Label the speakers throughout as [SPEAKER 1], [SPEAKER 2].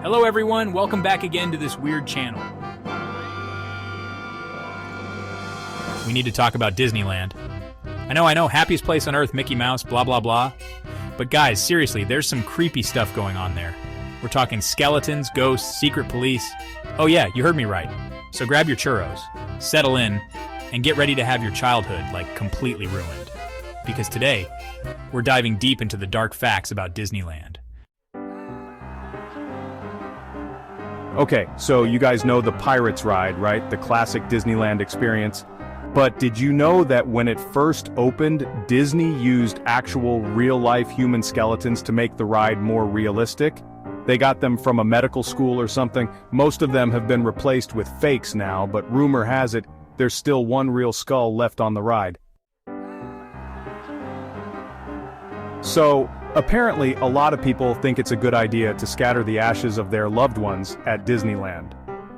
[SPEAKER 1] Hello everyone, welcome back again to this weird channel. We need to talk about Disneyland. I know, happiest place on earth, Mickey Mouse, blah blah blah. But guys, seriously, there's some creepy stuff going on there. We're talking skeletons, ghosts, secret police. Oh yeah, you heard me right. So grab your churros, settle in, and get ready to have your childhood, like, completely ruined. Because today, we're diving deep into the dark facts about Disneyland.
[SPEAKER 2] Okay, so you guys know the Pirates ride, right? The classic Disneyland experience. But did you know that when it first opened, Disney used actual real-life human skeletons to make the ride more realistic? They got them from a medical school or something. Most of them have been replaced with fakes now, but rumor has it, there's still one real skull left on the ride. So, apparently, a lot of people think it's a good idea to scatter the ashes of their loved ones at Disneyland.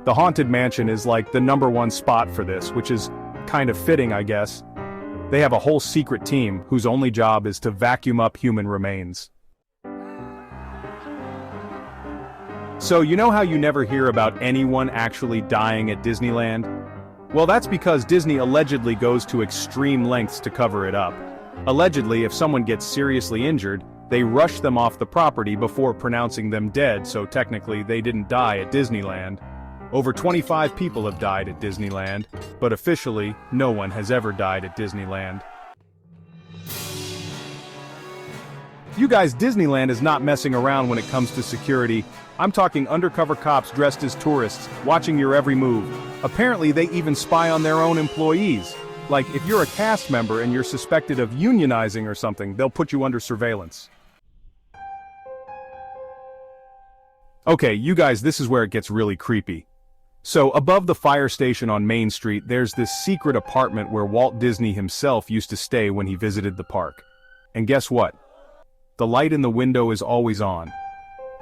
[SPEAKER 2] The Haunted Mansion is like the #1 spot for this, which is kind of fitting, I guess. They have a whole secret team whose only job is to vacuum up human remains. So you know how you never hear about anyone actually dying at Disneyland? Well, that's because Disney allegedly goes to extreme lengths to cover it up. Allegedly, if someone gets seriously injured, they rush them off the property before pronouncing them dead, so technically they didn't die at Disneyland. Over 25 people have died at Disneyland, but officially, no one has ever died at Disneyland. You guys, Disneyland is not messing around when it comes to security. I'm talking undercover cops dressed as tourists, watching your every move. Apparently they even spy on their own employees. Like, if you're a cast member and you're suspected of unionizing or something, they'll put you under surveillance. Okay, you guys, this is where it gets really creepy. So, above the fire station on Main Street, there's this secret apartment where Walt Disney himself used to stay when he visited the park. And guess what? The light in the window is always on.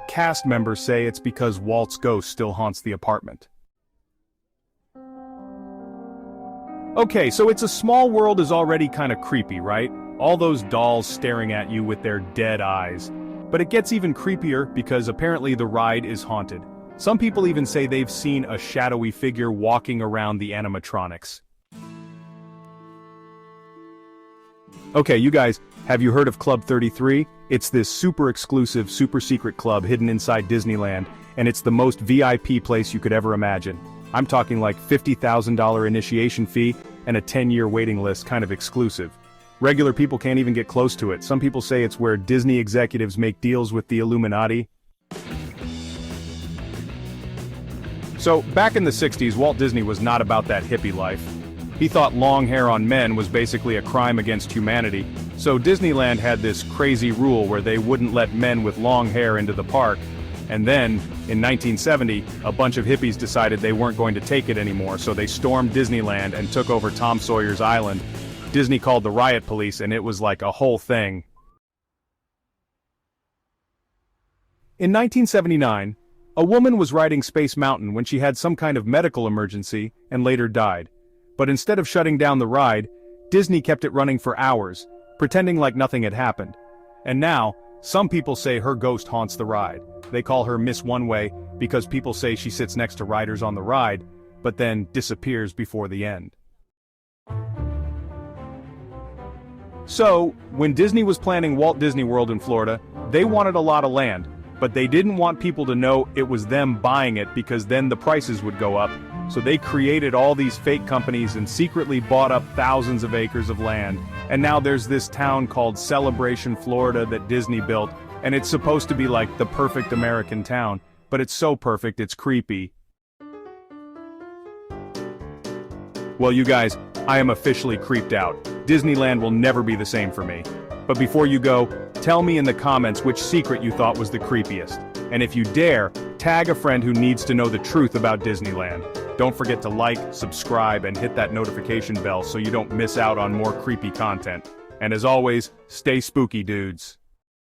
[SPEAKER 2] Cast members say it's because Walt's ghost still haunts the apartment. Okay, so It's a Small World is already kinda creepy, right? All those dolls staring at you with their dead eyes. But it gets even creepier because apparently the ride is haunted. Some people even say they've seen a shadowy figure walking around the animatronics. Okay, you guys, have you heard of Club 33? It's this super exclusive, super secret club hidden inside Disneyland, and it's the most VIP place you could ever imagine. I'm talking like $50,000 initiation fee and a 10-year waiting list, kind of exclusive. Regular people can't even get close to it. Some people say it's where Disney executives make deals with the Illuminati. So, back in the 60s, Walt Disney was not about that hippie life. He thought long hair on men was basically a crime against humanity, so Disneyland had this crazy rule where they wouldn't let men with long hair into the park. And then, in 1970, a bunch of hippies decided they weren't going to take it anymore, so they stormed Disneyland and took over Tom Sawyer's Island. Disney called the riot police, and it was like a whole thing. In 1979, a woman was riding Space Mountain when she had some kind of medical emergency and later died. But instead of shutting down the ride, Disney kept it running for hours, pretending like nothing had happened. And now, some people say her ghost haunts the ride. They call her Miss One Way because people say she sits next to riders on the ride, but then disappears before the end. So, when Disney was planning Walt Disney World in Florida, they wanted a lot of land, but they didn't want people to know it was them buying it because then the prices would go up, so they created all these fake companies and secretly bought up thousands of acres of land, and now there's this town called Celebration, Florida that Disney built, and it's supposed to be like the perfect American town, but it's so perfect it's creepy. Well, you guys, I am officially creeped out. Disneyland will never be the same for me. But before you go, tell me in the comments which secret you thought was the creepiest. And if you dare, tag a friend who needs to know the truth about Disneyland. Don't forget to like, subscribe, and hit that notification bell so you don't miss out on more creepy content. And as always, stay spooky, dudes.